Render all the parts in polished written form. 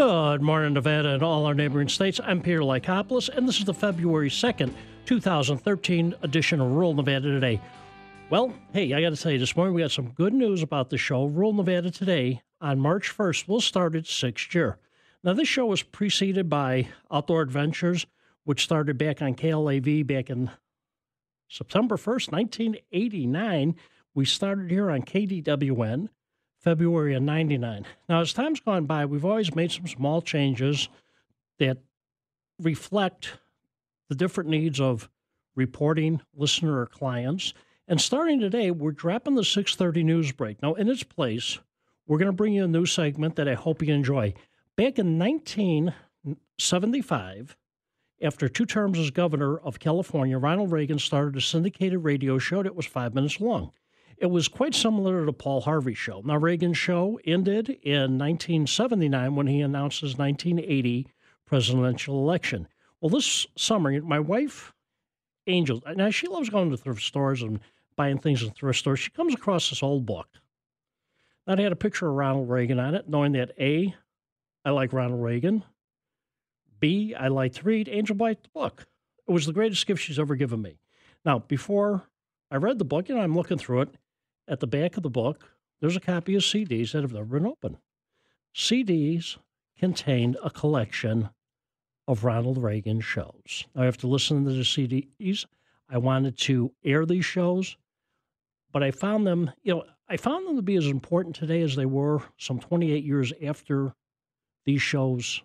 Good morning, Nevada and all our neighboring states. I'm Peter Lycopoulos, and this is the February 2nd, 2013 edition of Rural Nevada Today. Well, hey, I got to tell you, this morning we got some good news about the show. Rural Nevada Today on March 1st will start its sixth year. Now, this show was preceded by Outdoor Adventures, which started back on KLAV back in September 1st, 1989. We started here on KDWN. February of 99. Now, as time's gone by, we've always made some small changes that reflect the different needs of reporting, listener, or clients. And starting today, we're dropping the 6:30 news break. Now, in its place, we're going to bring you a new segment that I hope you enjoy. Back in 1975, after 2 terms as governor of California, Ronald Reagan started a syndicated radio show that was 5 minutes long. It was quite similar to the Paul Harvey show. Now, Reagan's show ended in 1979 when he announced his 1980 presidential election. Well, this summer, my wife, Angel, now she loves going to thrift stores and buying things in thrift stores. She comes across this old book. Now, it had a picture of Ronald Reagan on it, knowing that A, I like Ronald Reagan, B, I like to read. Angel bought the book. It was the greatest gift she's ever given me. Now, before I read the book, I'm looking through it. At the back of the book, there's a copy of CDs that have never been opened. CDs contained a collection of Ronald Reagan shows. Now, after listening to the CDs, I wanted to air these shows, but I found them, to be as important today as they were some 28 years after these shows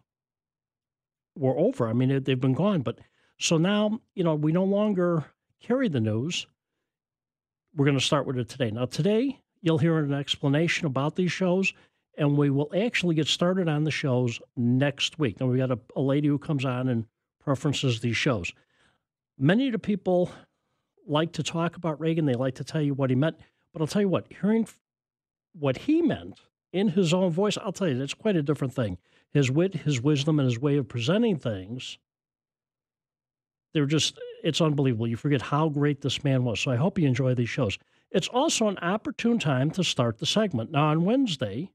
were over. I mean, they've been gone, but so now, we no longer carry the news. We're going to start with it today. Now, today, you'll hear an explanation about these shows, and we will actually get started on the shows next week. Now, we got a lady who comes on and preferences these shows. Many of the people like to talk about Reagan. They like to tell you what he meant. But I'll tell you what, hearing what he meant in his own voice, I'll tell you, that's quite a different thing. His wit, his wisdom, and his way of presenting things, it's unbelievable. You forget how great this man was. So I hope you enjoy these shows. It's also an opportune time to start the segment. Now, on Wednesday,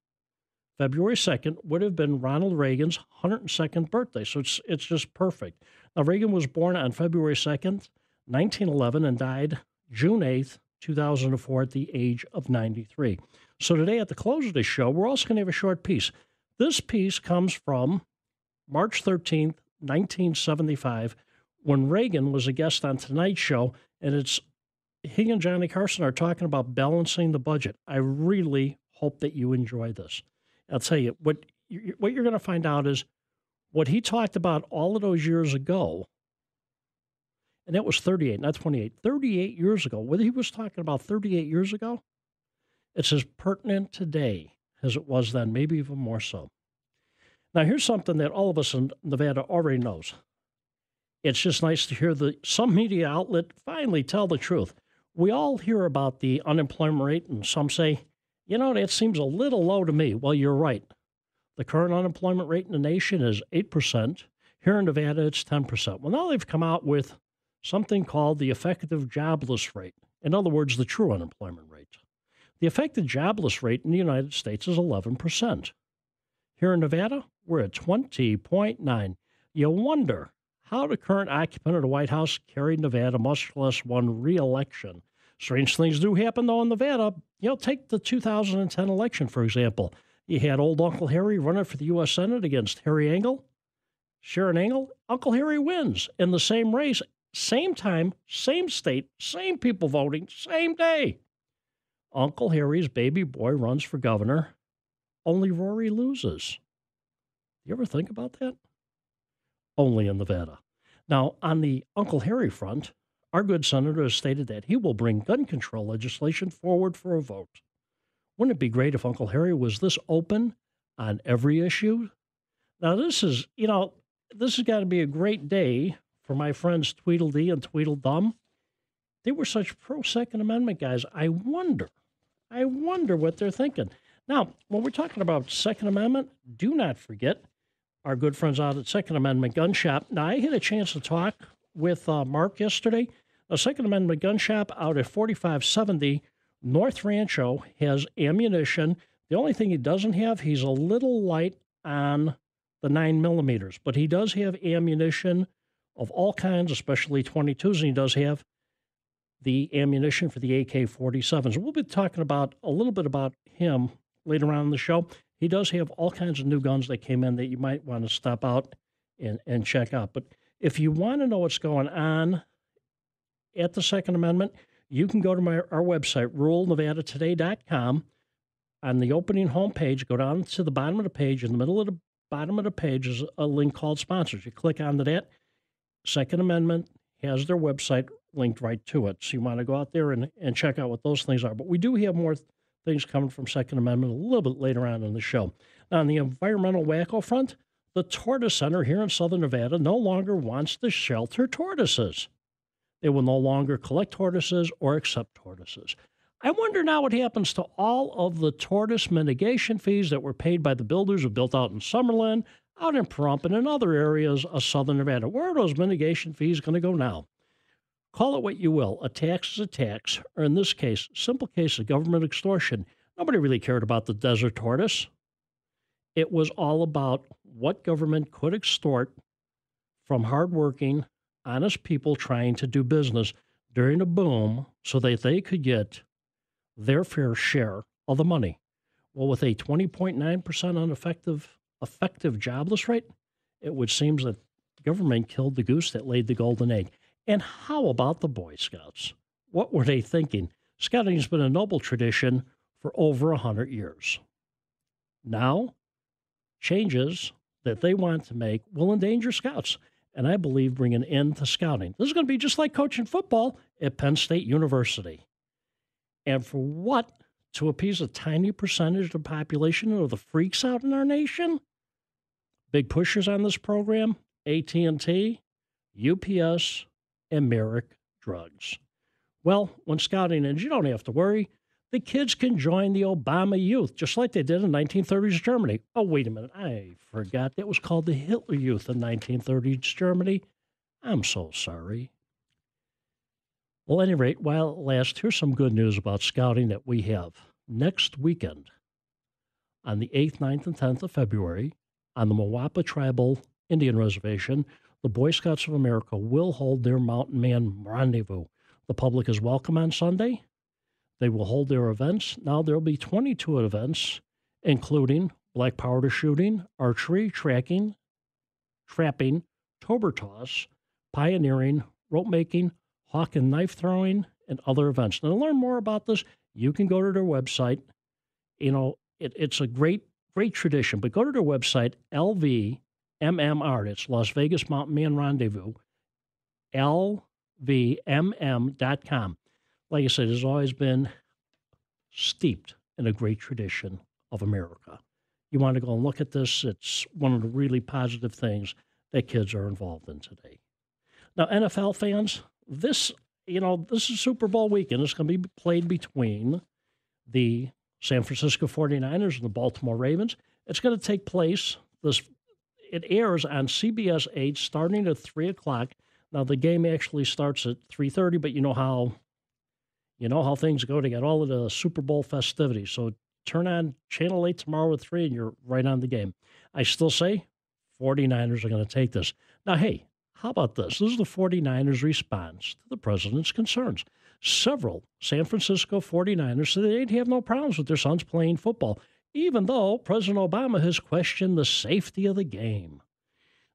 February 2nd, would have been Ronald Reagan's 102nd birthday. So it's just perfect. Now, Reagan was born on February 2nd, 1911, and died June 8th, 2004, at the age of 93. So today, at the close of this show, we're also going to have a short piece. This piece comes from March 13th, 1975, when Reagan was a guest on Tonight's Show, and he and Johnny Carson are talking about balancing the budget. I really hope that you enjoy this. I'll tell you, what you're going to find out is what he talked about all of those years ago, and that was 38, not 28, 38 years ago. What he was talking about 38 years ago, it's as pertinent today as it was then, maybe even more so. Now, here's something that all of us in Nevada already knows. It's just nice to hear some media outlet finally tell the truth. We all hear about the unemployment rate, and some say, that seems a little low to me. Well, you're right. The current unemployment rate in the nation is 8%. Here in Nevada, it's 10%. Well, now they've come out with something called the effective jobless rate. In other words, the true unemployment rate. The effective jobless rate in the United States is 11%. Here in Nevada, we're at 20.9. You wonder how the current occupant of the White House carried Nevada, much less won re-election. Strange things do happen, though, in Nevada. Take the 2010 election, for example. You had old Uncle Harry running for the U.S. Senate against Sharon Engel. Uncle Harry wins in the same race, same time, same state, same people voting, same day. Uncle Harry's baby boy runs for governor. Only Rory loses. You ever think about that? Only in Nevada. Now, on the Uncle Harry front, our good senator has stated that he will bring gun control legislation forward for a vote. Wouldn't it be great if Uncle Harry was this open on every issue? Now, this has got to be a great day for my friends Tweedledee and Tweedledum. They were such pro-Second Amendment guys. I wonder what they're thinking. Now, when we're talking about Second Amendment, do not forget our good friends out at Second Amendment Gun Shop. Now, I had a chance to talk with Mark yesterday. The Second Amendment Gun Shop out at 4570 North Rancho has ammunition. The only thing he doesn't have, he's a little light on the 9mm, but he does have ammunition of all kinds, especially 22s, and he does have the ammunition for the AK-47s. We'll be talking about a little bit about him later on in the show. He does have all kinds of new guns that came in that you might want to stop out and check out. But if you want to know what's going on at the Second Amendment, you can go to our website, ruralnevadatoday.com. On the opening homepage, go down to the bottom of the page. In the middle of the bottom of the page is a link called Sponsors. You click onto that. Second Amendment has their website linked right to it. So you want to go out there and check out what those things are. But we do have more things coming from Second Amendment a little bit later on in the show. Now, on the environmental wacko front, the Tortoise Center here in Southern Nevada no longer wants to shelter tortoises. They will no longer collect tortoises or accept tortoises. I wonder now what happens to all of the tortoise mitigation fees that were paid by the builders who built out in Summerlin, out in Pahrump, and in other areas of Southern Nevada. Where are those mitigation fees going to go now? Call it what you will. A tax is a tax, or in this case, simple case of government extortion. Nobody really cared about the desert tortoise. It was all about what government could extort from hardworking, honest people trying to do business during a boom so that they could get their fair share of the money. Well, with a 20.9% effective jobless rate, it would seem that government killed the goose that laid the golden egg. And how about the Boy Scouts? What were they thinking? Scouting has been a noble tradition for over 100 years. Now, changes that they want to make will endanger Scouts, and I believe bring an end to scouting. This is going to be just like coaching football at Penn State University. And for what? To appease a tiny percentage of the population of the freaks out in our nation? Big pushers on this program, AT&T, UPS, and Merrick Drugs. Well, when scouting ends, you don't have to worry. The kids can join the Obama Youth, just like they did in 1930s Germany. Oh, wait a minute. I forgot that was called the Hitler Youth in 1930s Germany. I'm so sorry. Well, at any rate, while it lasts, here's some good news about scouting that we have. Next weekend, on the 8th, 9th, and 10th of February, on the Mowapa Tribal Indian Reservation, the Boy Scouts of America will hold their Mountain Man Rendezvous. The public is welcome on Sunday. They will hold their events. Now, there will be 22 events, including black powder shooting, archery, tracking, trapping, tober toss, pioneering, rope making, hawk and knife throwing, and other events. Now, to learn more about this, you can go to their website. You know, it's a great tradition, but go to their website, LVMMR. It's Las Vegas Mountain Man Rendezvous, LVMM.com. Like I said, it's always been steeped in a great tradition of America. You want to go and look at this, it's one of the really positive things that kids are involved in today. Now, NFL fans, this is Super Bowl weekend. It's going to be played between the San Francisco 49ers and the Baltimore Ravens. It's going to take place, it airs on CBS 8 starting at 3 o'clock. Now, the game actually starts at 3:30, but you know how things go. They got all of the Super Bowl festivities. So turn on Channel 8 tomorrow at 3 and you're right on the game. I still say 49ers are going to take this. Now, hey, how about this? This is the 49ers' response to the president's concerns. Several San Francisco 49ers said they'd have no problems with their sons playing football, even though President Obama has questioned the safety of the game.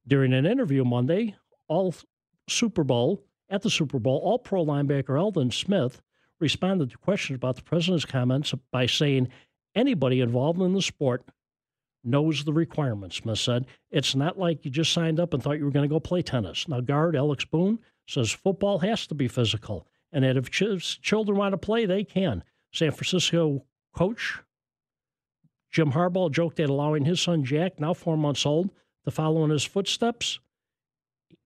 During an interview Monday, at the Super Bowl, All-Pro linebacker Eldon Smith responded to questions about the president's comments by saying anybody involved in the sport knows the requirements, Smith said. It's not like you just signed up and thought you were going to go play tennis. Now, guard Alex Boone says football has to be physical, and that if children want to play, they can. San Francisco coach Jim Harbaugh joked at allowing his son Jack, now 4 months old, to follow in his footsteps.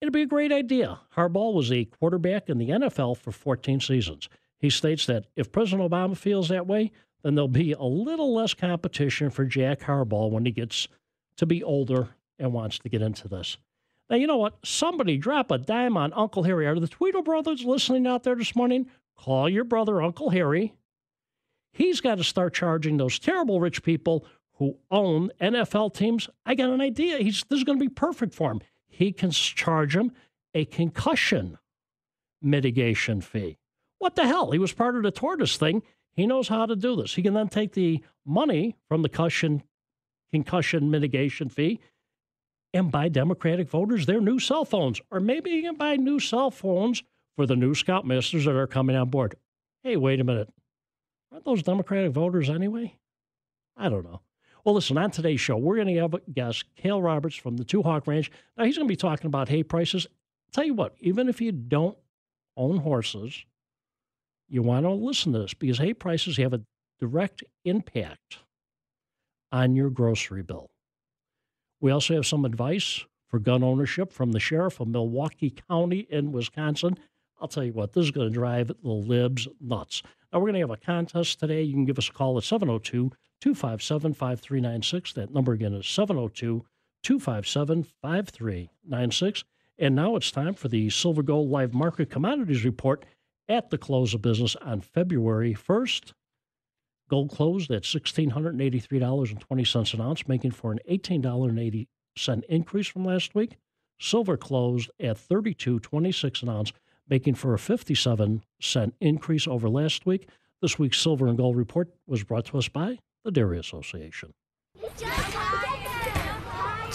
It'd be a great idea. Harbaugh was a quarterback in the NFL for 14 seasons. He states that if President Obama feels that way, then there'll be a little less competition for Jack Harbaugh when he gets to be older and wants to get into this. Now, you know what? Somebody drop a dime on Uncle Harry. Are the Tweedle brothers listening out there this morning? Call your brother, Uncle Harry. He's got to start charging those terrible rich people who own NFL teams, I got an idea. This is going to be perfect for him. He can charge him a concussion mitigation fee. What the hell? He was part of the Tortoise thing. He knows how to do this. He can then take the money from the concussion mitigation fee and buy Democratic voters their new cell phones. Or maybe you can buy new cell phones for the new Scoutmasters that are coming on board. Hey, wait a minute. Aren't those Democratic voters anyway? I don't know. Well, listen, on today's show, we're going to have a guest, Cale Roberts from the Two Hawk Ranch. Now, he's going to be talking about hay prices. Tell you what, even if you don't own horses, you want to listen to this because hay prices have a direct impact on your grocery bill. We also have some advice for gun ownership from the sheriff of Milwaukee County in Wisconsin. I'll tell you what, this is going to drive the libs nuts. Now, we're going to have a contest today. You can give us a call at 702-257-5396. That number again is 702-257-5396. And now it's time for the Silver Gold Live Market Commodities Report at the close of business on February 1st. Gold closed at $1,683.20 an ounce, making for an $18.80 increase from last week. Silver closed at $32.26 an ounce, making for a 57-cent increase over last week. This week's Silver and Gold Report was brought to us by the Dairy Association.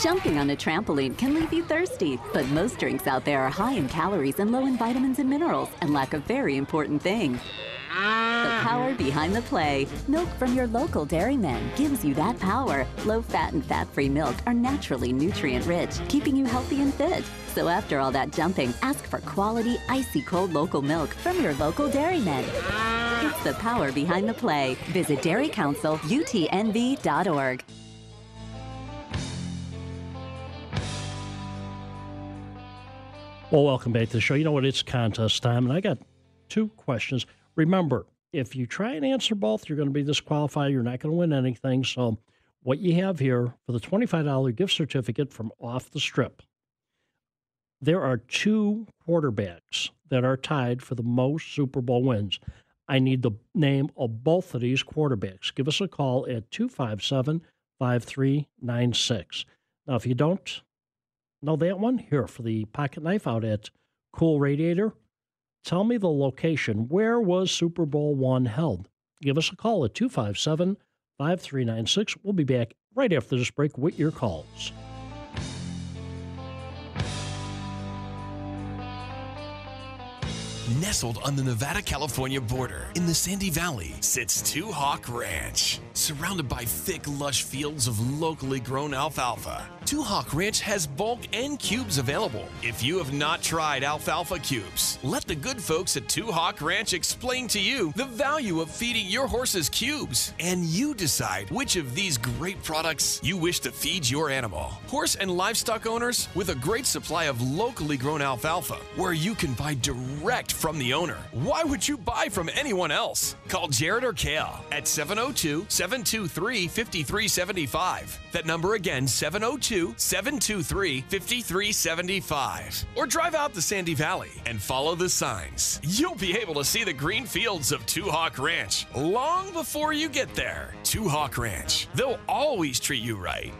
Jumping on a trampoline can leave you thirsty, but most drinks out there are high in calories and low in vitamins and minerals and lack a very important thing: the power behind the play. Milk from your local dairyman gives you that power. Low-fat and fat-free milk are naturally nutrient-rich, keeping you healthy and fit. So after all that jumping, ask for quality, icy-cold local milk from your local dairyman. It's the power behind the play. Visit dairycouncilutnv.org. Well, welcome back to the show. You know what? It's contest time, and I got two questions. Remember, if you try and answer both, you're going to be disqualified. You're not going to win anything. So what you have here for the $25 gift certificate from Off the Strip, there are two quarterbacks that are tied for the most Super Bowl wins. I need the name of both of these quarterbacks. Give us a call at 257-5396. Now, if you don't know that one, here for the pocket knife out at Cool Radiator, tell me the location. Where was Super Bowl I held? Give us a call at 257-5396. We'll be back right after this break with your calls. Nestled on the Nevada-California border in the Sandy Valley sits Two Hawk Ranch. Surrounded by thick, lush fields of locally grown alfalfa, Two Hawk Ranch has bulk and cubes available. If you have not tried alfalfa cubes, let the good folks at Two Hawk Ranch explain to you the value of feeding your horses cubes, and you decide which of these great products you wish to feed your animal. Horse and livestock owners with a great supply of locally grown alfalfa, where you can buy direct from the owner. Why would you buy from anyone else? Call Jared or Cale at 702-723-5375. That number again, 702-723-5375. Or drive out the Sandy Valley and follow the signs. You'll be able to see the green fields of Two Hawk Ranch long before you get there. Two Hawk Ranch. They'll always treat you right.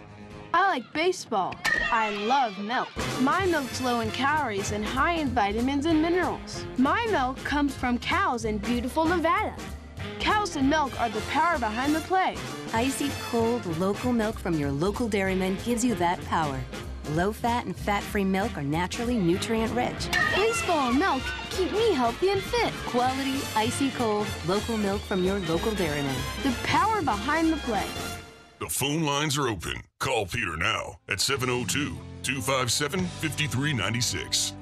I like baseball. I love milk. My milk's low in calories and high in vitamins and minerals. My milk comes from cows in beautiful Nevada. Cows and milk are the power behind the play. Icy cold local milk from your local dairyman gives you that power. Low-fat and fat-free milk are naturally nutrient-rich. Baseball and milk keep me healthy and fit. Quality, icy cold local milk from your local dairyman. The power behind the play. The phone lines are open. Call Peter now at 702-257-5396.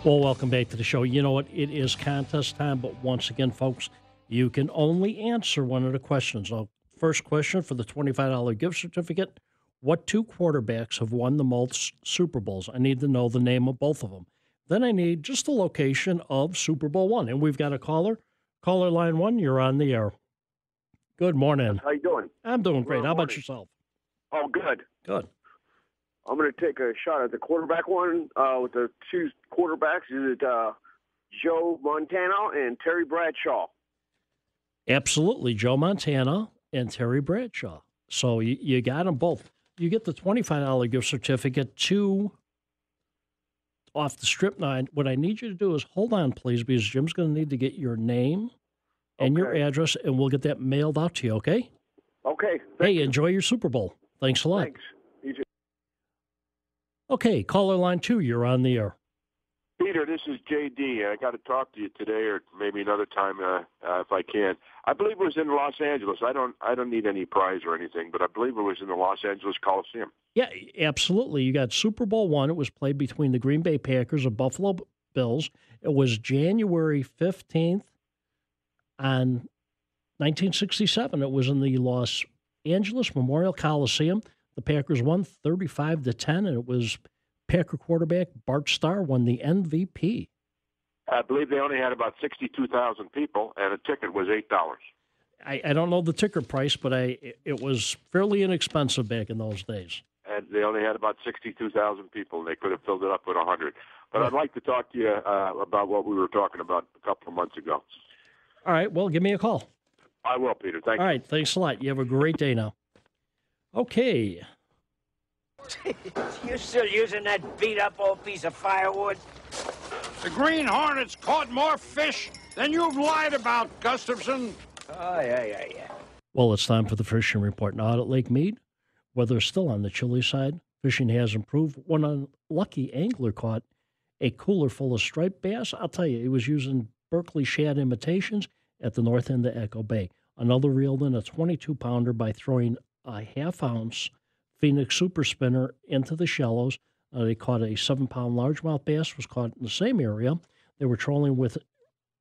Well, welcome back to the show. You know what? It is contest time, but once again, folks, you can only answer one of the questions. First question for the $25 gift certificate: what two quarterbacks have won the most Super Bowls? I need to know the name of both of them. Then I need just the location of Super Bowl I. And we've got a caller. Caller line 1, you're on the air. Good morning. How you doing? I'm doing great. How about morning. yourself? Oh, good. Good. I'm going to take a shot at the quarterback one with the two quarterbacks. Is it Joe Montana and Terry Bradshaw? Absolutely. Joe Montana and Terry Bradshaw. So you got them both. You get the $25 gift certificate to Off the Strip. Now, what I need you to do is hold on, please, because Jim's going to need to get your name and your address, and we'll get that mailed out to you, okay? Okay. Hey, enjoy your Super Bowl. Thanks a lot. Thanks. You too. Okay, caller line 2, you're on the air. Peter, this is J.D. I got to talk to you today, or maybe another time if I can. I believe it was in Los Angeles. I don't need any prize or anything, but I believe it was in the Los Angeles Coliseum. Yeah, absolutely. You got Super Bowl I. It was played between the Green Bay Packers and Buffalo Bills. It was January 15th on 1967. It was in the Los Angeles Memorial Coliseum. The Packers won 35-10, and it was Packer quarterback Bart Starr won the MVP. I believe they only had about 62,000 people, and a ticket was $8. I don't know the ticket price, but it was fairly inexpensive back in those days. And they only had about 62,000 people, and they could have filled it up with 100. But I'd like to talk to you about what we were talking about a couple of months ago. All right, well, give me a call. I will, Peter. Thank you. All right, thanks a lot. You have a great day now. Okay. You still using that beat-up old piece of firewood? The Green Hornets caught more fish than you've lied about, Gustafson. Oh, yeah. Well, it's time for the fishing report. Now out at Lake Mead, weather's still on the chilly side. Fishing has improved. One unlucky angler caught a cooler full of striped bass. I'll tell you, he was using Berkeley shad imitations at the north end of Echo Bay. Another reeled in a 22-pounder by throwing a half-ounce Phoenix Super Spinner into the shallows. They caught a 7-pound largemouth bass, was caught in the same area. They were trolling with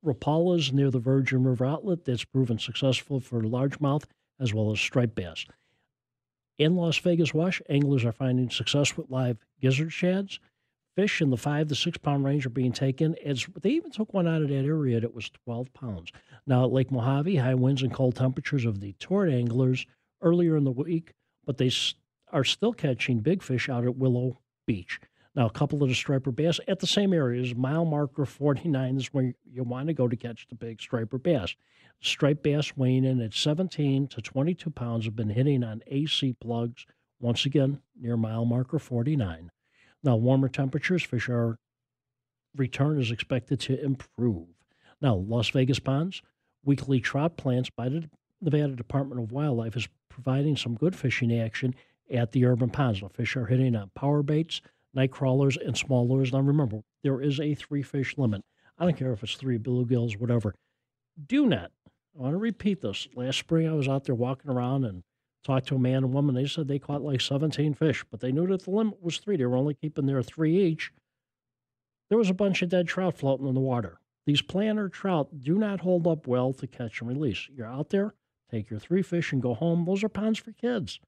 Rapalas near the Virgin River outlet. That's proven successful for largemouth as well as striped bass. In Las Vegas Wash, anglers are finding success with live gizzard shads. Fish in the 5 to 6 pound range are being taken. They even took one out of that area that was 12 pounds. Now at Lake Mojave, high winds and cold temperatures have detoured anglers earlier in the week, but they are still catching big fish out at Willow Beach. Now, a couple of the striper bass at the same areas, mile marker 49 is where you want to go to catch the big striper bass. Striped bass weighing in at 17 to 22 pounds have been hitting on AC plugs, once again, near mile marker 49. Now, warmer temperatures, fish return is expected to improve. Now, Las Vegas ponds, weekly trout plants by the Nevada Department of Wildlife is providing some good fishing action at the urban ponds. The fish are hitting on power baits, night crawlers, and small lures. Now remember, there is a 3-fish limit. I don't care if it's 3 bluegills, whatever. Do not, I want to repeat this. Last spring I was out there walking around and talked to a man and woman. They said they caught like 17 fish, but they knew that the limit was 3. They were only keeping their 3 each. There was a bunch of dead trout floating in the water. These planter trout do not hold up well to catch and release. You're out there, take your 3 fish and go home. Those are ponds for kids.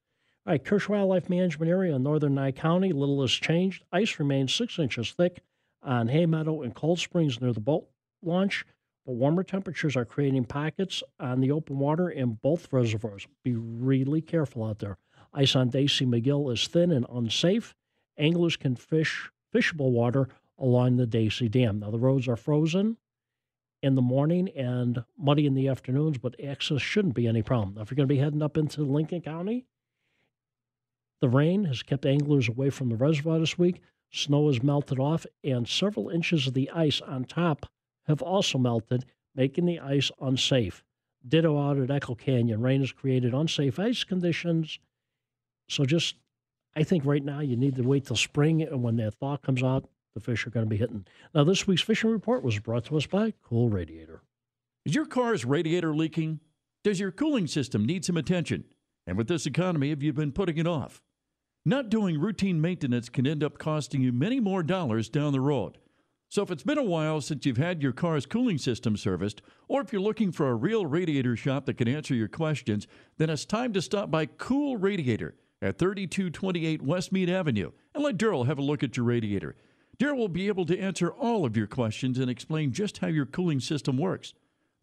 All right, Kirsch Wildlife Management Area in northern Nye County, little has changed. Ice remains 6 inches thick on Hay Meadow and Cold Springs near the boat launch, but warmer temperatures are creating pockets on the open water in both reservoirs. Be really careful out there. Ice on Dacey McGill is thin and unsafe. Anglers can fish fishable water along the Dacey Dam. Now, the roads are frozen in the morning and muddy in the afternoons, but access shouldn't be any problem. Now, if you're going to be heading up into Lincoln County, the rain has kept anglers away from the reservoir this week. Snow has melted off, and several inches of the ice on top have also melted, making the ice unsafe. Ditto out at Echo Canyon. Rain has created unsafe ice conditions. So I think right now you need to wait till spring, and when that thaw comes out, the fish are going to be hitting. Now, this week's fishing report was brought to us by Cool Radiator. Is your car's radiator leaking? Does your cooling system need some attention? And with this economy, have you been putting it off? Not doing routine maintenance can end up costing you many more dollars down the road. So if it's been a while since you've had your car's cooling system serviced, or if you're looking for a real radiator shop that can answer your questions, then it's time to stop by Cool Radiator at 3228 West Mead Avenue and let Daryl have a look at your radiator. Daryl will be able to answer all of your questions and explain just how your cooling system works.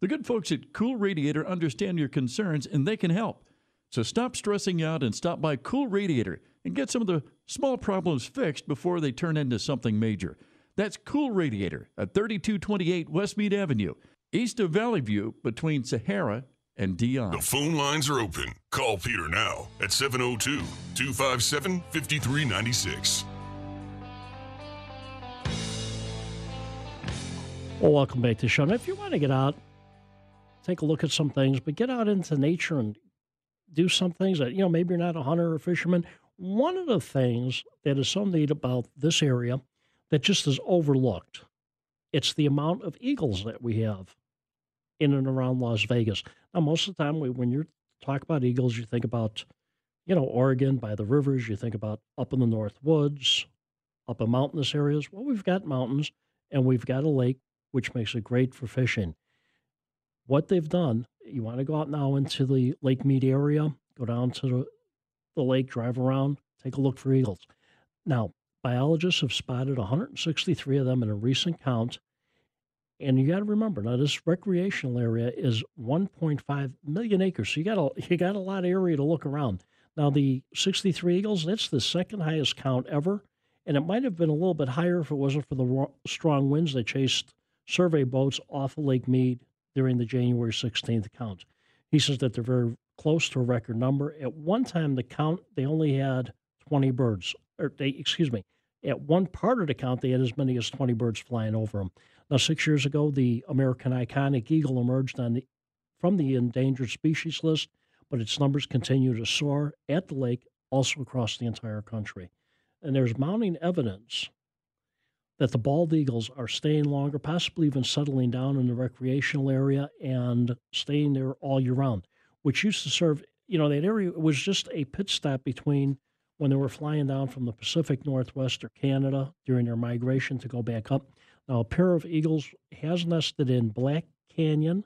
The good folks at Cool Radiator understand your concerns and they can help. So stop stressing out and stop by Cool Radiator and get some of the small problems fixed before they turn into something major. That's Cool Radiator at 3228 West Mead Avenue, east of Valley View between Sahara and Dion. The phone lines are open. Call Peter now at 702-257-5396. Well, welcome back to the show. And if you want to get out, take a look at some things, but get out into nature and do some things that, maybe you're not a hunter or a fisherman. One of the things that is so neat about this area that just is overlooked, it's the amount of eagles that we have in and around Las Vegas. Now, most of the time, when you talk about eagles, you think about, Oregon by the rivers. You think about up in the North Woods, up in mountainous areas. Well, we've got mountains, and we've got a lake, which makes it great for fishing. What they've done, you want to go out now into the Lake Mead area, go down to the lake, drive around, take a look for eagles. Now, biologists have spotted 163 of them in a recent count. And you got to remember, now this recreational area is 1.5 million acres. So you got a lot of area to look around. Now, the 63 eagles, that's the second highest count ever. And it might have been a little bit higher if it wasn't for the strong winds that chased survey boats off of Lake Mead during the January 16th count. He says that they're very close to a record number. At one time, the count, they only had 20 birds. At one part of the count, they had as many as 20 birds flying over them. Now, 6 years ago, the American iconic eagle emerged from the endangered species list, but its numbers continue to soar at the lake, also across the entire country. And there's mounting evidence that the bald eagles are staying longer, possibly even settling down in the recreational area and staying there all year round, which used to serve, that area was just a pit stop between when they were flying down from the Pacific Northwest or Canada during their migration to go back up. Now, a pair of eagles has nested in Black Canyon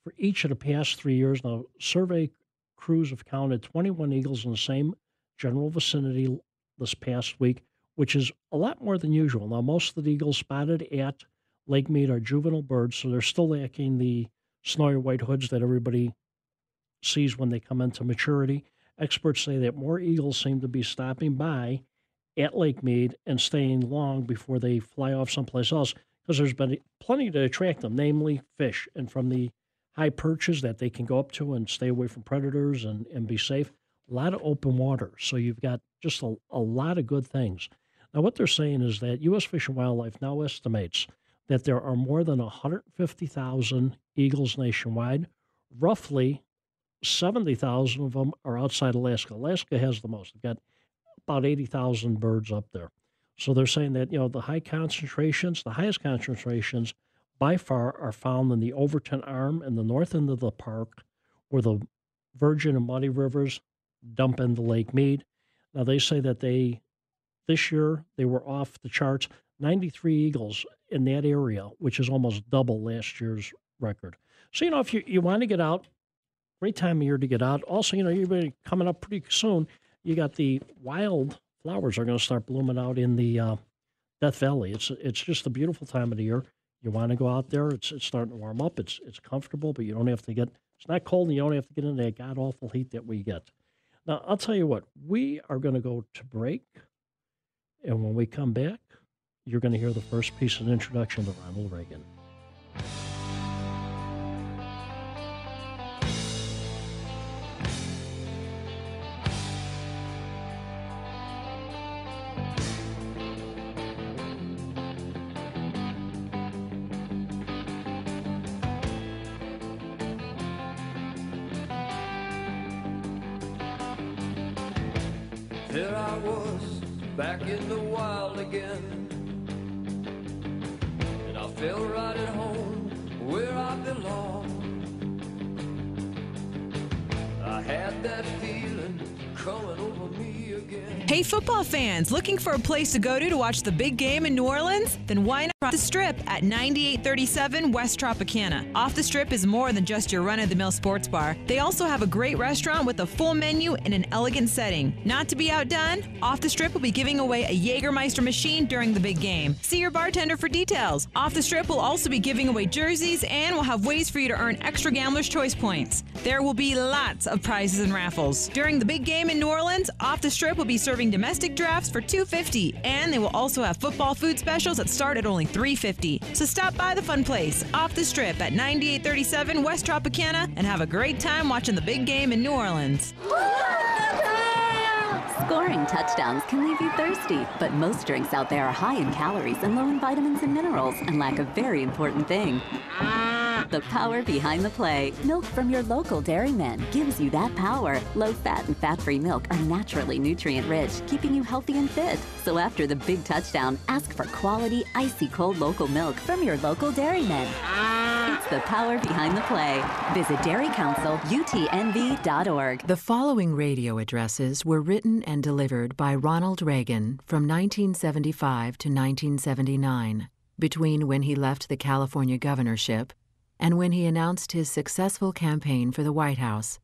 for each of the past 3 years. Now, survey crews have counted 21 eagles in the same general vicinity this past week, which is a lot more than usual. Now, most of the eagles spotted at Lake Mead are juvenile birds, so they're still lacking the snowy white hoods that everybody sees when they come into maturity. Experts say that more eagles seem to be stopping by at Lake Mead and staying long before they fly off someplace else, because there's been plenty to attract them, namely fish. And from the high perches that they can go up to and stay away from predators and be safe, a lot of open water. So you've got just a lot of good things. Now, what they're saying is that U.S. Fish and Wildlife now estimates that there are more than 150,000 eagles nationwide. Roughly 70,000 of them are outside Alaska. Alaska has the most. They've got about 80,000 birds up there. So they're saying that, the highest concentrations by far are found in the Overton Arm and the north end of the park, where the Virgin and Muddy Rivers dump into Lake Mead. Now, they say that this year they were off the charts, 93 eagles in that area, which is almost double last year's record. So, if you want to get out, great time of year to get out. Also, you're coming up pretty soon. You got the wild flowers are going to start blooming out in the Death Valley. It's just a beautiful time of the year. You want to go out there. It's starting to warm up. It's comfortable, but you don't have to it's not cold, and you don't have to get into that god-awful heat that we get. Now, I'll tell you what, we are going to go to break, and when we come back, you're going to hear the first piece of introduction to Ronald Reagan. There I was, back in the wild again, and I felt right at home where I belong. I had that feeling coming over me again. Hey, football fans, looking for a place to go to watch the big game in New Orleans? Then why not Off the Strip at 9837 West Tropicana? Off the Strip is more than just your run-of-the-mill sports bar. They also have a great restaurant with a full menu in an elegant setting. Not to be outdone, Off the Strip will be giving away a Jägermeister machine during the big game. See your bartender for details. Off the Strip will also be giving away jerseys and will have ways for you to earn extra Gambler's Choice points. There will be lots of prizes and raffles. During the big game in New Orleans, Off the Strip will be serving domestic drafts for $2.50, and they will also have football food specials that start at only $3.50. So stop by the fun place, Off the Strip at 9837 West Tropicana, and have a great time watching the big game in New Orleans. Scoring touchdowns can leave you thirsty, but most drinks out there are high in calories and low in vitamins and minerals and lack a very important thing. The power behind the play. Milk from your local dairyman gives you that power. Low-fat and fat-free milk are naturally nutrient-rich, keeping you healthy and fit. So after the big touchdown, ask for quality, icy-cold local milk from your local dairyman. It's the power behind the play. Visit dairycouncilutnv.org. The following radio addresses were written and delivered by Ronald Reagan from 1975 to 1979, between when he left the California governorship and when he announced his successful campaign for the White House.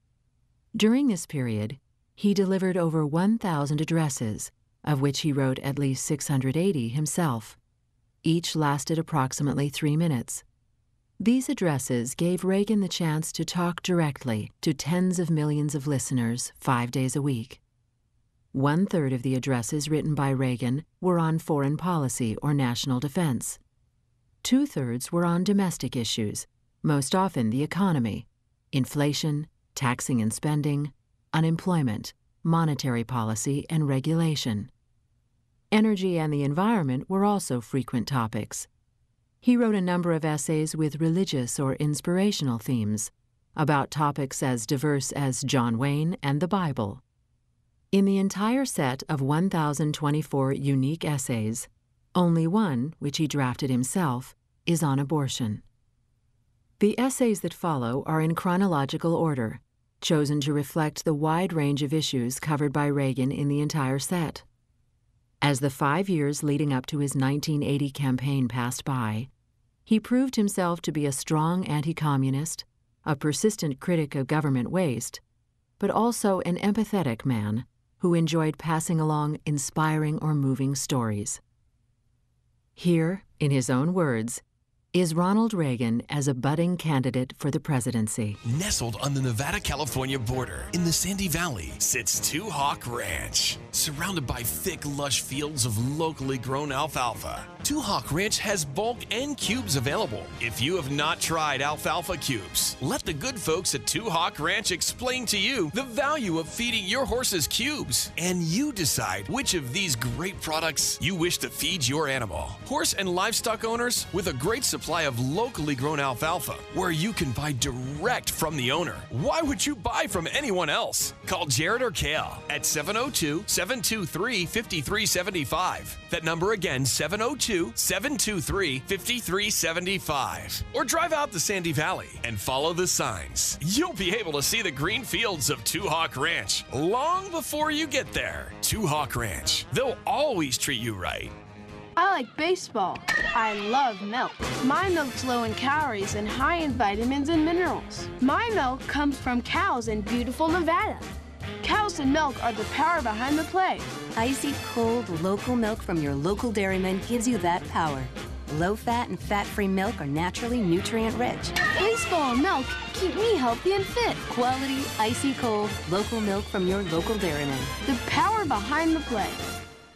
During this period, he delivered over 1,000 addresses, of which he wrote at least 680 himself. Each lasted approximately 3 minutes. These addresses gave Reagan the chance to talk directly to tens of millions of listeners 5 days a week. 1/3 of the addresses written by Reagan were on foreign policy or national defense. 2/3 were on domestic issues, most often the economy, inflation, taxing and spending, unemployment, monetary policy, and regulation. Energy and the environment were also frequent topics. He wrote a number of essays with religious or inspirational themes about topics as diverse as John Wayne and the Bible. In the entire set of 1,024 unique essays, only one, which he drafted himself, is on abortion. The essays that follow are in chronological order, chosen to reflect the wide range of issues covered by Reagan in the entire set. As the 5 years leading up to his 1980 campaign passed by, he proved himself to be a strong anti-communist, a persistent critic of government waste, but also an empathetic man who enjoyed passing along inspiring or moving stories. Here, in his own words, is Ronald Reagan as a budding candidate for the presidency. Nestled on the Nevada-California border in the Sandy Valley sits Two Hawk Ranch. Surrounded by thick, lush fields of locally grown alfalfa, Two Hawk Ranch has bulk and cubes available. If you have not tried alfalfa cubes, let the good folks at Two Hawk Ranch explain to you the value of feeding your horses cubes, and you decide which of these great products you wish to feed your animal. Horse and livestock owners with a great supply of locally grown alfalfa, where you can buy direct from the owner. Why would you buy from anyone else? Call Jared or Kale at 702-723-5375. That number again, 702-723-5375. Or drive out the Sandy Valley and follow the signs. You'll be able to see the green fields of Two Hawk Ranch long before you get there. Two Hawk Ranch. They'll always treat you right. I like baseball. I love milk. My milk's low in calories and high in vitamins and minerals. My milk comes from cows in beautiful Nevada. Cows and milk are the power behind the play. Icy cold local milk from your local dairyman gives you that power. Low-fat and fat-free milk are naturally nutrient-rich. Baseball and milk keep me healthy and fit. Quality, icy cold local milk from your local dairyman. The power behind the play.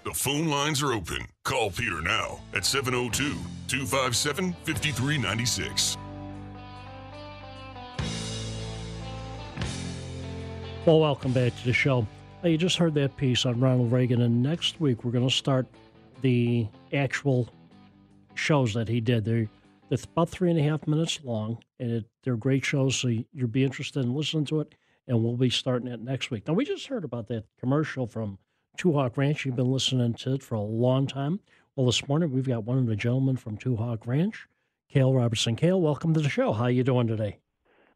The phone lines are open. Call Peter now at 702-257-5396. Well, welcome back to the show. You just heard that piece on Ronald Reagan, and next week we're going to start the actual shows that he did. They're about 3.5 minutes long, and they're great shows, so you'll be interested in listening to it, and we'll be starting it next week. Now, we just heard about that commercial from Two Hawk Ranch. You've been listening to it for a long time. Well, this morning we've got one of the gentlemen from Two Hawk Ranch, Cale Robertson. Cale, welcome to the show. How you doing today?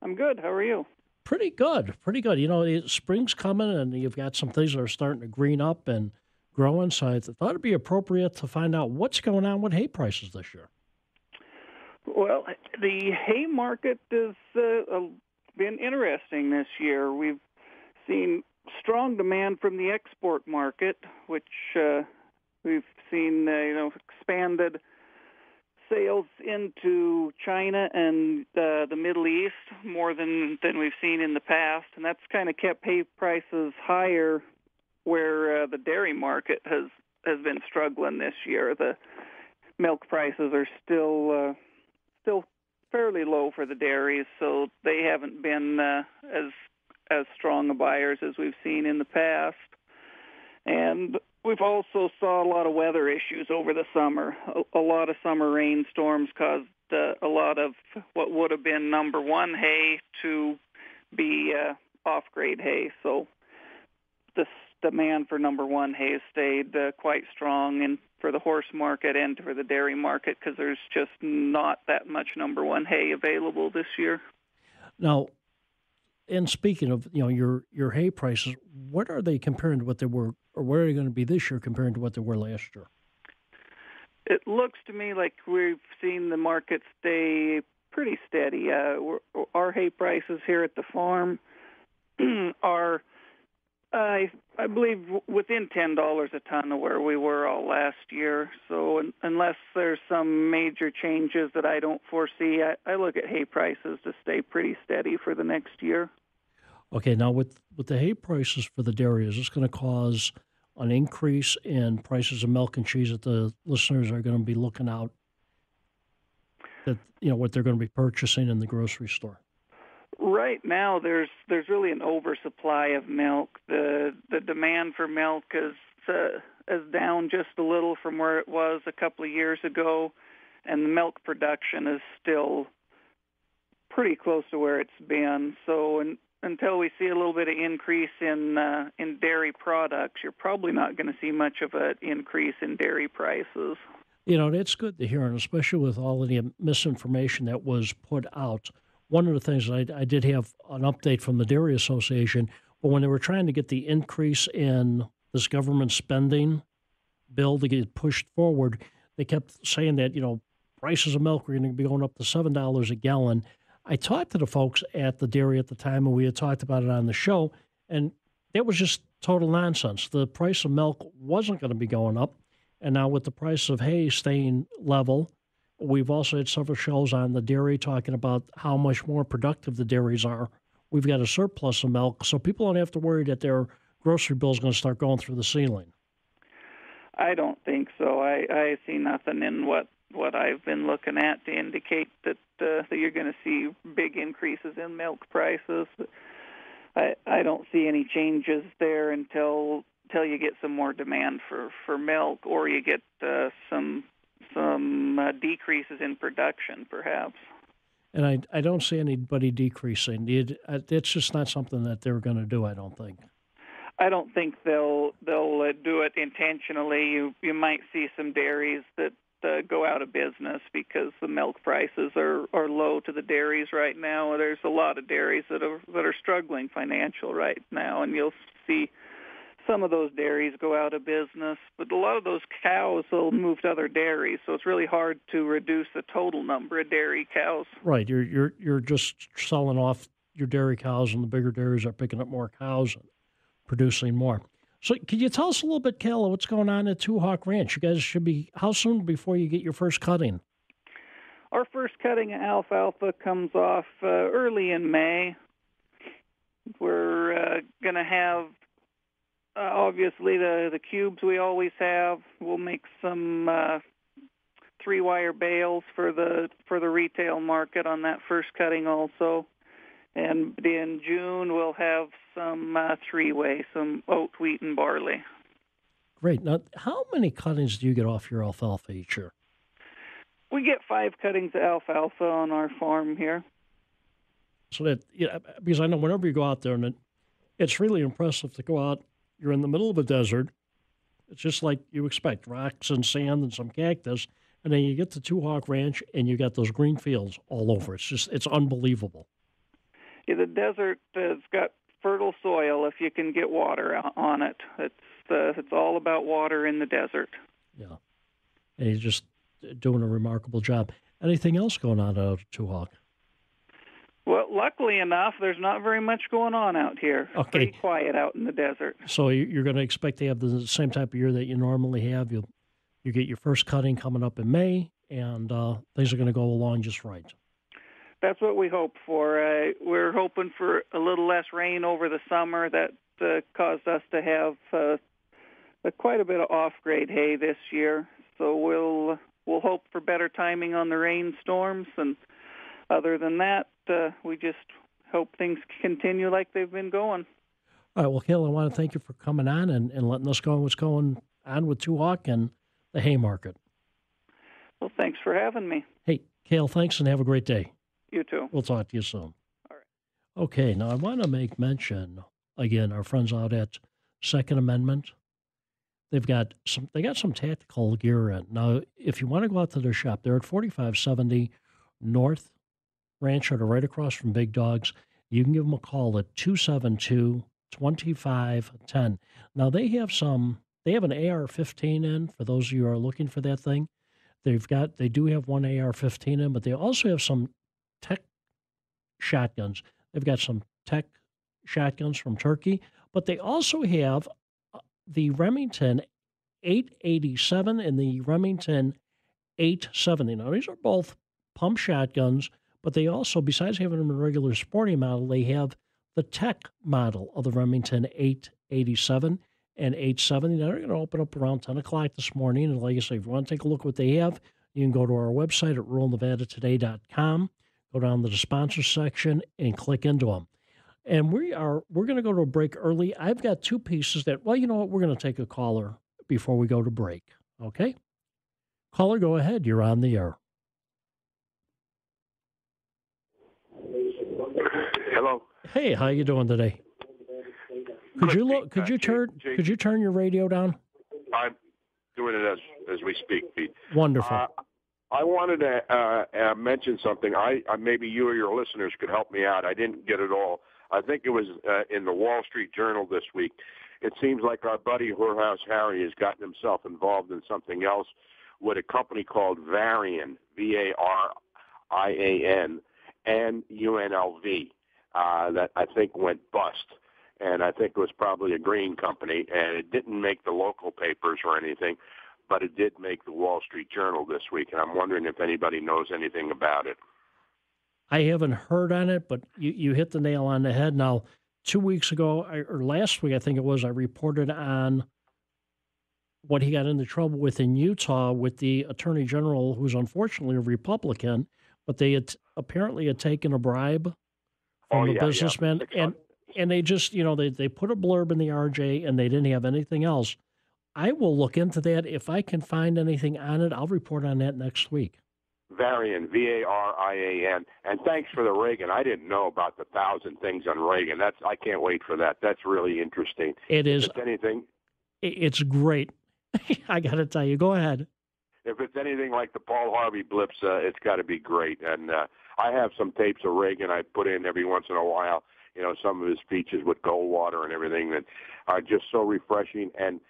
I'm good. How are you? Pretty good. Pretty good. You know, spring's coming, and you've got some things that are starting to green up and growing, so I thought it'd be appropriate to find out what's going on with hay prices this year. Well, the hay market has been interesting this year. We've seen strong demand from the export market, which we've seen expanded sales into China and the Middle East more than we've seen in the past, and that's kind of kept hay prices higher where the dairy market has been struggling this year. The milk prices are still fairly low for the dairies, so they haven't been as strong a buyers as we've seen in the past. And we've also saw a lot of weather issues over the summer. A lot of summer rainstorms caused a lot of what would have been number one hay to be off-grade hay. So this demand for number one hay stayed quite strong and for the horse market and for the dairy market because there's just not that much number one hay available this year. Now, and speaking of your hay prices, what are they comparing to what they were, or what are they going to be this year comparing to what they were last year? It looks to me like we've seen the market stay pretty steady. Our hay prices here at the farm are, I believe, within $10 a ton of where we were all last year. So unless there's some major changes that I don't foresee, I look at hay prices to stay pretty steady for the next year. Okay, now with the hay prices for the dairy, is this going to cause an increase in prices of milk and cheese that the listeners are going to be looking out that what they're going to be purchasing in the grocery store? Right now, there's really an oversupply of milk. The demand for milk is down just a little from where it was a couple of years ago, and the milk production is still pretty close to where it's been. So until we see a little bit of increase in dairy products, you're probably not going to see much of an increase in dairy prices. That's good to hear, and especially with all of the misinformation that was put out. One of the things I did have an update from the Dairy Association, but when they were trying to get the increase in this government spending bill to get pushed forward, they kept saying that, prices of milk were going to be going up to $7 a gallon. I talked to the folks at the dairy at the time, and we had talked about it on the show, and that was just total nonsense. The price of milk wasn't going to be going up, and now with the price of hay staying level, we've also had several shows on the dairy talking about how much more productive the dairies are. We've got a surplus of milk, so people don't have to worry that their grocery bill is going to start going through the ceiling. I don't think so. I see nothing in what I've been looking at to indicate that you're going to see big increases in milk prices. I don't see any changes there until you get some more demand for milk, or you get some decreases in production, perhaps. And I don't see anybody decreasing. It's just not something that they're going to do, I don't think. I don't think they'll do it intentionally. You might see some dairies that go out of business because the milk prices are low to the dairies right now. There's a lot of dairies that are struggling financial right now, and you'll see some of those dairies go out of business, but a lot of those cows will move to other dairies, so it's really hard to reduce the total number of dairy cows. Right, you're just selling off your dairy cows, and the bigger dairies are picking up more cows and producing more. So can you tell us a little bit, Kayla, what's going on at Two Hawk Ranch? You guys should be, how soon before you get your first cutting? Our first cutting of alfalfa comes off early in May. We're going to have obviously the cubes we always have. We'll make some 3-wire bales for the retail market on that first cutting also. And in June we'll have some 3-way, some oat, wheat, and barley. Great. Now, how many cuttings do you get off your alfalfa each year? We get 5 cuttings of alfalfa on our farm here. So that, because I know whenever you go out there, and it's really impressive to go out. You're in the middle of a desert. It's just like you expect, rocks and sand and some cactus. And then you get to Two Hawk Ranch, and you got those green fields all over. It's unbelievable. Yeah, the desert has got fertile soil if you can get water on it. It's all about water in the desert. Yeah. And he's just doing a remarkable job. Anything else going on out of Two Hawk? Well, luckily enough, there's not very much going on out here. Okay. Pretty quiet out in the desert. So you're going to expect to have the same type of year that you normally have. You get your first cutting coming up in May. and things are going to go along just right. That's what we hope for. We're hoping for a little less rain over the summer that caused us to have quite a bit of off-grade hay this year. So we'll hope for better timing on the rainstorms, and other than that, we just hope things continue like they've been going. All right, well, Cale, I want to thank you for coming on and letting us know what's going on with Two Hawk and the hay market. Well, thanks for having me. Hey, Cale, thanks, and have a great day. You too. We'll talk to you soon. All right. Okay, now I want to make mention, again, our friends out at Second Amendment. They got some tactical gear in. Now, if you want to go out to their shop, they're at 4570 North Ranch Road, right across from Big Dogs. You can give them a call at 272-2510. Now, they have an AR-15 in, for those of you who are looking for that thing. They do have one AR-15 in, but they also have some tech shotguns. They've got some tech shotguns from Turkey, but they also have the Remington 887 and the Remington 870. Now, these are both pump shotguns, but they also, besides having them in a regular sporting model, they have the tech model of the Remington 887 and 870. Now, they're going to open up around 10 o'clock this morning. And like I say, if you want to take a look at what they have, you can go to our website at ruralnevadatoday.com, go down to the sponsors section, and click into them. And we're going to go to a break early. I've got two pieces that, well, you know what? We're going to take a caller before we go to break. Okay? Caller, go ahead. You're on the air. Hello. Hey, how you doing today? Could you turn your radio down? I'm doing it as we speak, Pete. Wonderful. I wanted to mention something. Maybe you or your listeners could help me out. I didn't get it all. I think it was in the Wall Street Journal this week. It seems like our buddy Whorehouse Harry has gotten himself involved in something else with a company called Varian, Varian, and UNLV, that I think went bust. And I think it was probably a green company, and it didn't make the local papers or anything, but it did make the Wall Street Journal this week, and I'm wondering if anybody knows anything about it. I haven't heard on it, but you hit the nail on the head. Now, 2 weeks ago, or last week, I think it was, I reported on what he got into trouble with in Utah with the Attorney General, who's unfortunately a Republican, but they apparently had taken a bribe from a businessman, and they just, they put a blurb in the RJ, and they didn't have anything else. I will look into that. If I can find anything on it, I'll report on that next week. Varian, Varian, and thanks for the Reagan. I didn't know about the 1,000 things on Reagan. I can't wait for that. That's really interesting. It is. If it's anything, it's great. I got to tell you. Go ahead. If it's anything like the Paul Harvey blips, it's got to be great. And I have some tapes of Reagan I put in every once in a while. Some of his speeches with Goldwater and everything that are just so refreshing. And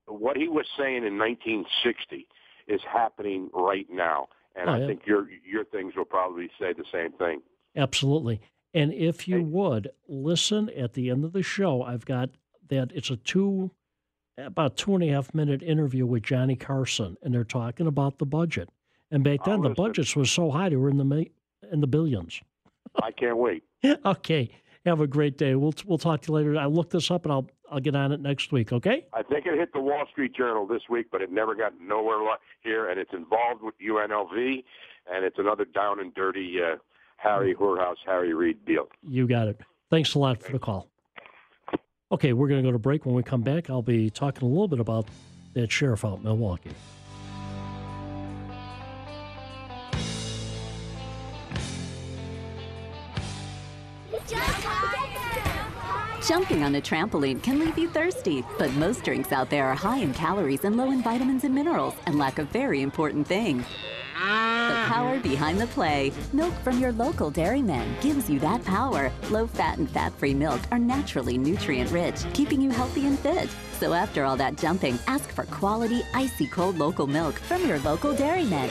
what he was saying in 1960 is happening right now. And I think your things will probably say the same thing. Absolutely. And if you would listen at the end of the show, I've got that. It's about 2.5 minute interview with Johnny Carson, and they're talking about the budget. And back then, the budgets were so high; they were in the billions. I can't wait. Okay. Have a great day. We'll talk to you later. I'll look this up, and I'll get on it next week, okay? I think it hit the Wall Street Journal this week, but it never got nowhere here, and it's involved with UNLV, and it's another down and dirty Harry Whorehouse, Harry Reid deal. You got it. Thanks a lot for the call. Okay, we're going to go to break. When we come back, I'll be talking a little bit about that sheriff out in Milwaukee. Jumping on a trampoline can leave you thirsty, but most drinks out there are high in calories and low in vitamins and minerals and lack a very important thing. The power behind the play. Milk from your local dairyman gives you that power. Low-fat and fat-free milk are naturally nutrient-rich, keeping you healthy and fit. So after all that jumping, ask for quality, icy cold local milk from your local dairyman.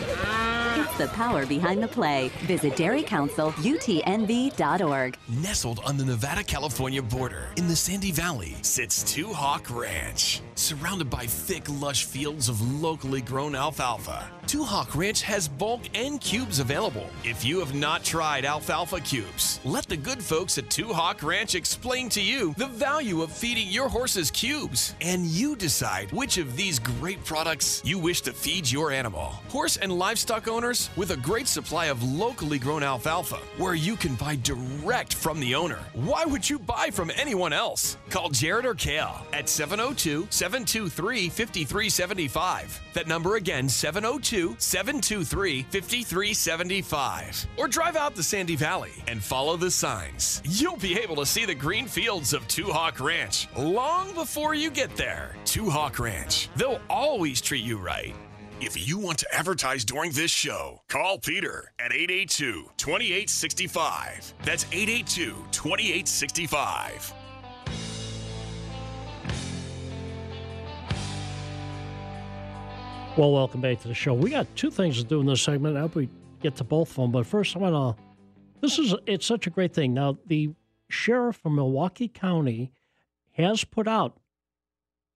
It's The power behind the play. Visit dairycouncilutnv.org. Nestled on the Nevada-California border in the Sandy Valley sits Two Hawk Ranch. Surrounded by thick, lush fields of locally grown alfalfa, Two Hawk Ranch has bulk and cubes available. If you have not tried alfalfa cubes, let the good folks at Two Hawk Ranch explain to you the value of feeding your horses cubes. And you decide which of these great products you wish to feed your animal. Horse and livestock owners with a great supply of locally grown alfalfa where you can buy direct from the owner. Why would you buy from anyone else? Call Jared or Kale at 702-723-5375. That number again, 702-723-5375. Or drive out the Sandy Valley and follow the signs. You'll be able to see the green fields of Two Hawk Ranch long before you get there. Two Hawk Ranch. They'll always treat you right. If you want to advertise during this show, call Peter at 882-2865. That's 882-2865. Well, welcome back to the show. We got two things to do in this segment. I hope we get to both of them. But first, it's such a great thing. Now, the sheriff from Milwaukee County has put out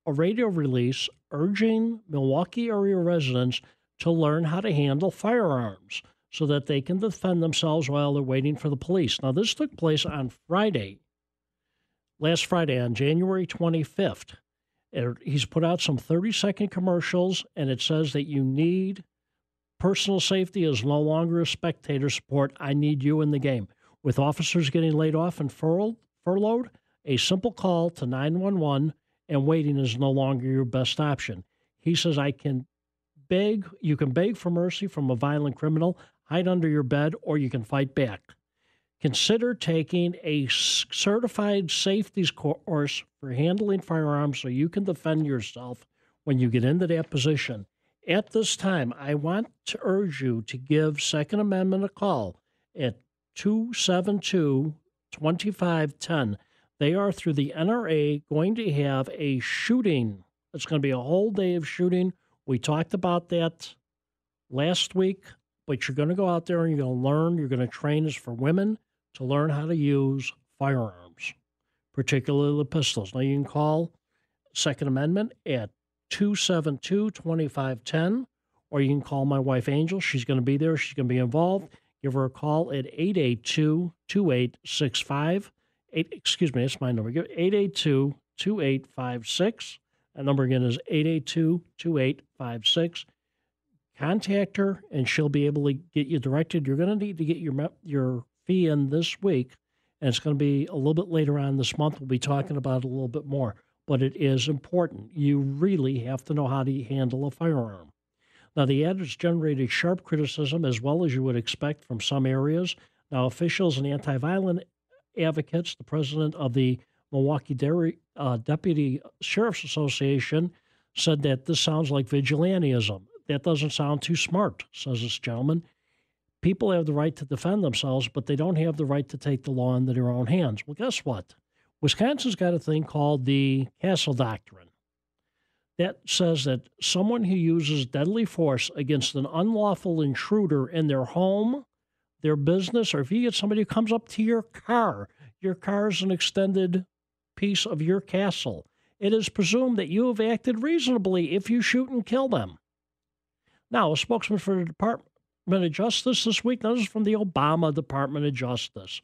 a radio release urging Milwaukee area residents to learn how to handle firearms so that they can defend themselves while they're waiting for the police. Now, this took place on last Friday, on January 25th. He's put out some 30-second commercials, and it says that you need personal safety is no longer a spectator sport. I need you in the game. With officers getting laid off and furloughed, a simple call to 911 and waiting is no longer your best option. He says, you can beg for mercy from a violent criminal, hide under your bed, or you can fight back. Consider taking a certified safety course for handling firearms so you can defend yourself when you get into that position. At this time, I want to urge you to give Second Amendment a call at 272-2510. They are, through the NRA, going to have a shooting. It's going to be a whole day of shooting. We talked about that last week, but you're going to go out there and you're going to learn. You're going to train as for women to learn how to use firearms, particularly the pistols. Now, you can call Second Amendment at 272-2510, or you can call my wife, Angel. She's going to be there. She's going to be involved. Give her a call at 882-2865. That's my number. 882-2856. That number again is 882-2856. Contact her, and she'll be able to get you directed. You're going to need to get your fee in this week, and it's going to be a little bit later on this month. We'll be talking about it a little bit more, but it is important. You really have to know how to handle a firearm. Now, the ad has generated sharp criticism, as well as you would expect from some areas. Now, officials and anti-violent advocates, the president of the Milwaukee Deputy Sheriff's Association, said that this sounds like vigilantism. That doesn't sound too smart, says this gentleman. People have the right to defend themselves, but they don't have the right to take the law into their own hands. Well, guess what? Wisconsin's got a thing called the Castle Doctrine that says that someone who uses deadly force against an unlawful intruder in their home, their business, or if you get somebody who comes up to your car is an extended piece of your castle. It is presumed that you have acted reasonably if you shoot and kill them. Now, a spokesman for the Department of Justice this week, now this is from the Obama Department of Justice.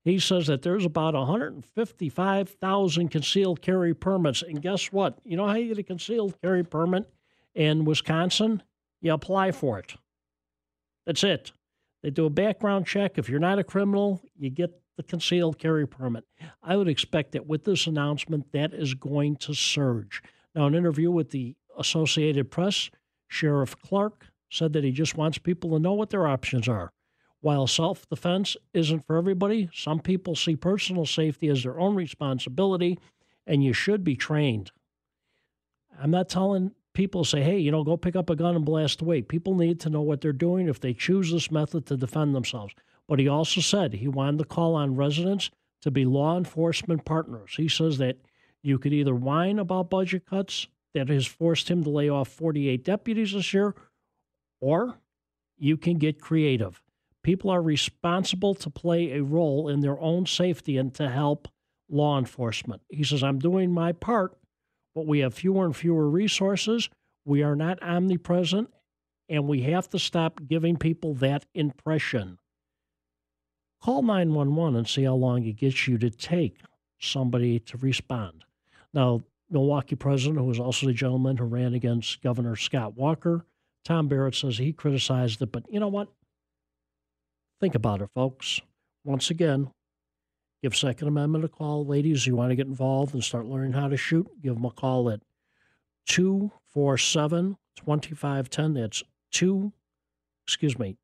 He says that there's about 155,000 concealed carry permits. And guess what? You know how you get a concealed carry permit in Wisconsin? You apply for it. That's it. They do a background check. If you're not a criminal, you get the concealed carry permit. I would expect that with this announcement, that is going to surge. Now, an interview with the Associated Press, Sheriff Clark said that he just wants people to know what their options are. While self-defense isn't for everybody, some people see personal safety as their own responsibility, and you should be trained. I'm not telling people, say, hey, go pick up a gun and blast away. People need to know what they're doing if they choose this method to defend themselves. But he also said he wanted to call on residents to be law enforcement partners. He says that you could either whine about budget cuts that has forced him to lay off 48 deputies this year, or you can get creative. People are responsible to play a role in their own safety and to help law enforcement. He says, I'm doing my part, but we have fewer and fewer resources. We are not omnipresent, and we have to stop giving people that impression. Call 911 and see how long it gets you to take somebody to respond. Now, Milwaukee president, who was also the gentleman who ran against Governor Scott Walker, Tom Barrett, says he criticized it, but you know what? Think about it, folks. Once again, give Second Amendment a call. Ladies, you want to get involved and start learning how to shoot, give them a call at 247-2510. That's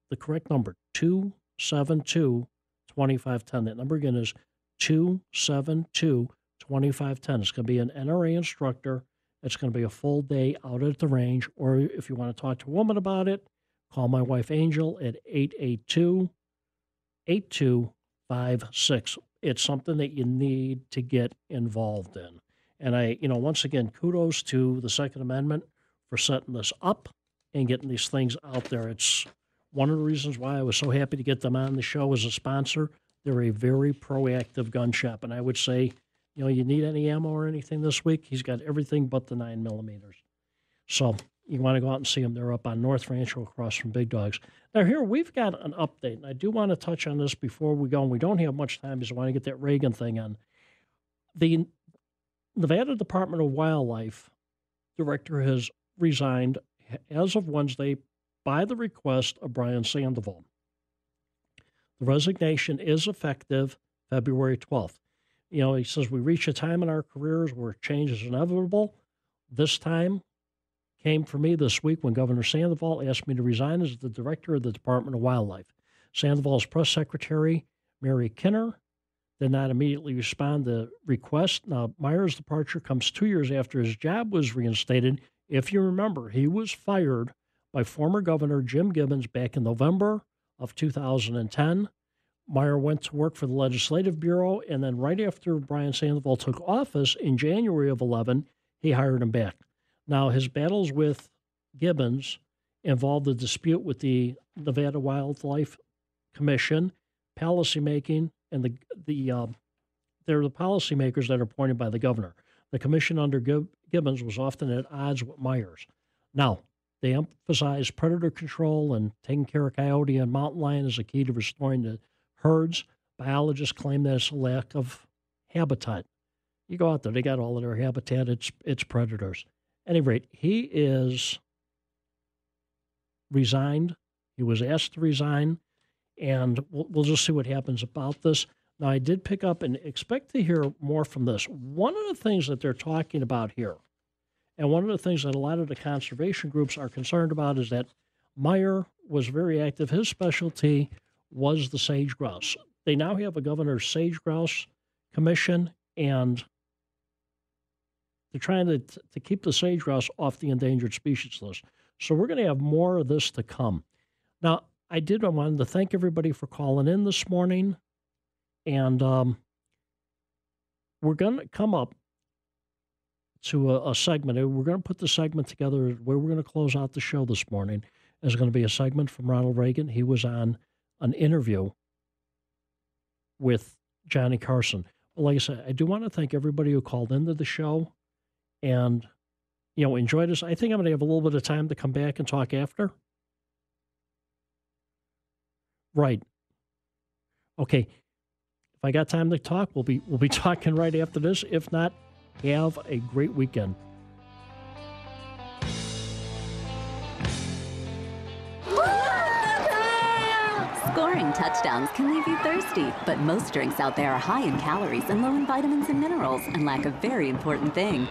the correct number, 272-2510. That number again is 272-2510. It's going to be an NRA instructor. It's going to be a full day out at the range. Or if you want to talk to a woman about it, call my wife Angel at 882-8256. It's something that you need to get involved in. And once again, kudos to the Second Amendment for setting this up and getting these things out there. It's one of the reasons why I was so happy to get them on the show as a sponsor. They're a very proactive gun shop. And I would say, you need any ammo or anything this week, he's got everything but the 9mm. So you want to go out and see them. They're up on North Rancho across from Big Dogs. Now here we've got an update, and I do want to touch on this before we go, and we don't have much time because I want to get that Reagan thing on. The Nevada Department of Wildlife director has resigned as of Wednesday by the request of Brian Sandoval. The resignation is effective February 12th. He says, we reach a time in our careers where change is inevitable. This time came for me this week when Governor Sandoval asked me to resign as the director of the Department of Wildlife. Sandoval's press secretary, Mary Kinner, did not immediately respond to the request. Now, Meyer's departure comes 2 years after his job was reinstated. If you remember, he was fired by former Governor Jim Gibbons back in November of 2010. Meyer went to work for the Legislative Bureau, and then right after Brian Sandoval took office in January of 11, he hired him back. Now, his battles with Gibbons involved a dispute with the Nevada Wildlife Commission, policymaking, and they're the policymakers that are appointed by the governor. The commission under Gibbons was often at odds with Myers. Now, they emphasized predator control and taking care of coyote and mountain lion as a key to restoring the herds. Biologists claim that it's a lack of habitat. You go out there, they got all of their habitat, it's predators. At any rate, he is resigned. He was asked to resign, and we'll just see what happens about this. Now, I did pick up and expect to hear more from this. One of the things that they're talking about here, and one of the things that a lot of the conservation groups are concerned about, is that Meyer was very active. His specialty was the sage grouse. They now have a governor's sage grouse commission, and they're trying to keep the sage grouse off the endangered species list. So we're going to have more of this to come. Now, I wanted to thank everybody for calling in this morning, and we're going to come up to a segment. We're going to put the segment together where we're going to close out the show this morning. There's going to be a segment from Ronald Reagan. He was on an interview with Johnny Carson. But like I said, I do want to thank everybody who called into the show and, enjoyed us. I think I'm going to have a little bit of time to come back and talk after. Right. Okay. If I got time to talk, we'll be talking right after this. If not, have a great weekend. Scoring touchdowns can leave you thirsty, but most drinks out there are high in calories and low in vitamins and minerals and lack a very important thing.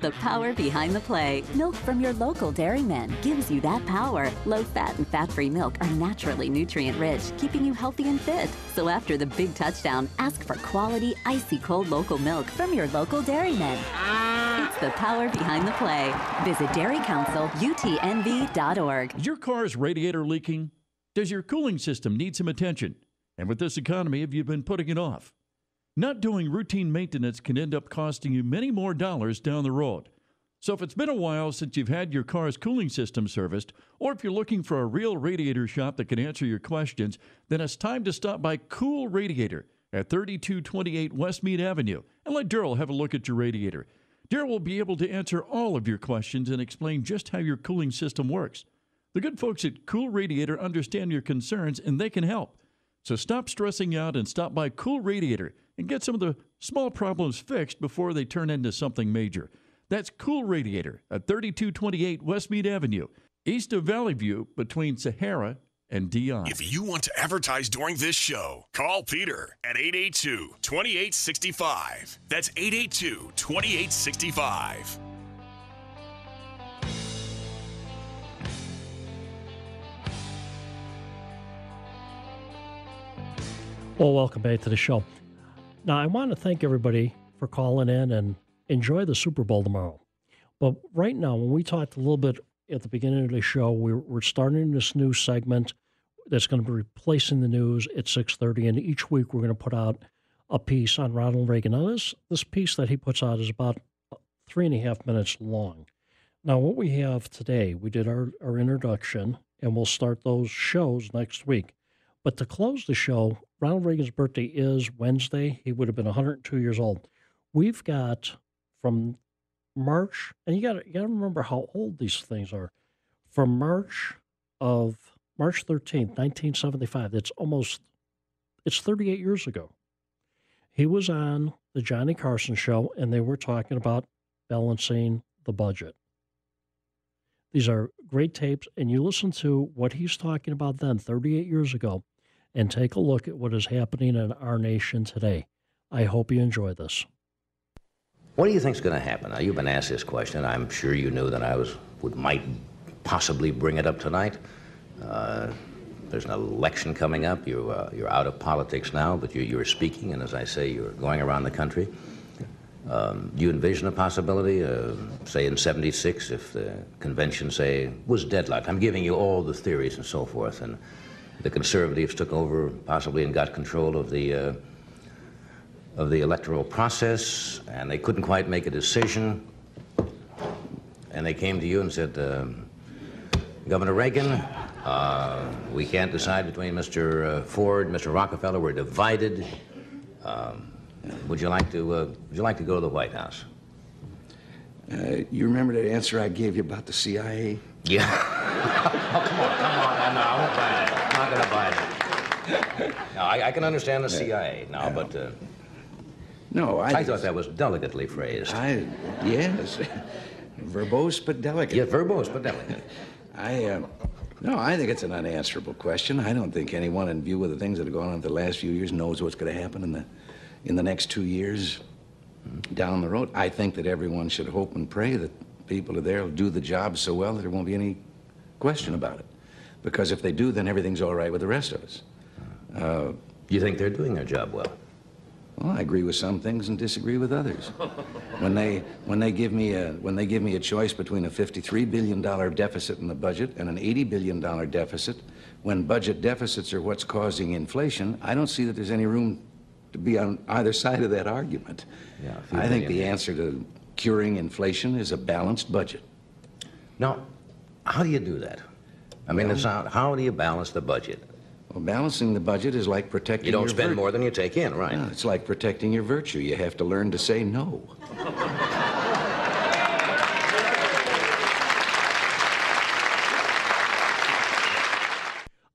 The power behind the play. Milk from your local dairyman gives you that power. Low-fat and fat-free milk are naturally nutrient-rich, keeping you healthy and fit. So after the big touchdown, ask for quality, icy-cold local milk from your local dairyman. It's the power behind the play. Visit dairycouncilutnv.org. Is your car's radiator leaking? Does your cooling system need some attention? And with this economy, have you been putting it off? Not doing routine maintenance can end up costing you many more dollars down the road. So if it's been a while since you've had your car's cooling system serviced, or if you're looking for a real radiator shop that can answer your questions, then it's time to stop by Cool Radiator at 3228 Westmead Avenue and let Daryl have a look at your radiator. Daryl will be able to answer all of your questions and explain just how your cooling system works. The good folks at Cool Radiator understand your concerns, and they can help. So stop stressing out and stop by Cool Radiator and get some of the small problems fixed before they turn into something major. That's Cool Radiator at 3228 Westmead Avenue, east of Valley View, between Sahara and Dion. If you want to advertise during this show, call Peter at 882-2865. That's 882-2865. Well, welcome back to the show. Now, I want to thank everybody for calling in and enjoy the Super Bowl tomorrow. But right now, when we talked a little bit at the beginning of the show, we're starting this new segment that's going to be replacing the news at 6:30, and each week we're going to put out a piece on Ronald Reagan. Now, this piece that he puts out is about 3.5 minutes long. Now, what we have today, we did our introduction, and we'll start those shows next week. But to close the show, Ronald Reagan's birthday is Wednesday. He would have been 102 years old. We've got from March, and you got to remember how old these things are. From March 13th, 1975, it's 38 years ago. He was on the Johnny Carson show, and they were talking about balancing the budget. These are great tapes, and you listen to what he's talking about then, 38 years ago, and take a look at what is happening in our nation today. I hope you enjoy this. What do you think is going to happen? Now, you've been asked this question. I'm sure you knew that I might possibly bring it up tonight. There's an election coming up. You're out of politics now, but you're speaking, and as I say, you're going around the country. Do you envision a possibility, say in '76, if the convention, say, was deadlocked? I'm giving you all the theories and so forth, and the conservatives took over possibly and got control of the electoral process, and they couldn't quite make a decision, and they came to you and said, Governor Reagan, we can't decide between Mr. Ford and Mr. Rockefeller. We're divided. Would you like to go to the White House? You remember that answer I gave you about the CIA? Yeah. Come on. No, I won't buy it. I'm not going to buy it. No, I can understand the CIA now, but... No, I thought that was delicately phrased. Yes. Verbose but delicate. Yeah, verbose but delicate. No, I think it's an unanswerable question. I don't think anyone, in view of the things that have gone on the last few years, knows what's going to happen in the next 2 years down the road. I think that everyone should hope and pray that people are there will do the job so well that there won't be any question about it. Because if they do, then everything's all right with the rest of us. You think they're doing their job well? Well, I agree with some things and disagree with others. When they give me a choice between a $53 billion deficit in the budget and an $80 billion deficit, when budget deficits are what's causing inflation, I don't see that there's any room to be on either side of that argument. Yeah, I think the answer to curing inflation is a balanced budget. Now, how do you do that? I mean, how do you balance the budget? Well, balancing the budget is like protecting your virtue. You don't spend more than you take in, right? No, it's like protecting your virtue. You have to learn to say no.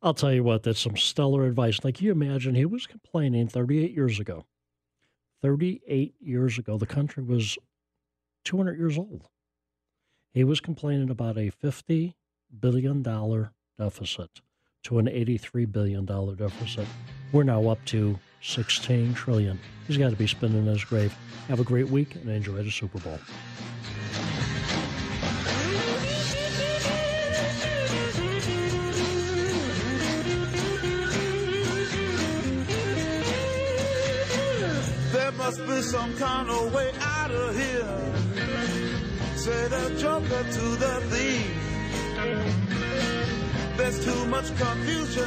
I'll tell you what, that's some stellar advice. Like, you imagine, he was complaining 38 years ago. 38 years ago, the country was 200 years old. He was complaining about a $50 billion deficit to an $83 billion deficit. We're now up to $16 trillion. He's got to be spinning in his grave. Have a great week and enjoy the Super Bowl. There must be some kind of way out of here. Say the joker to the thief. There's too much confusion.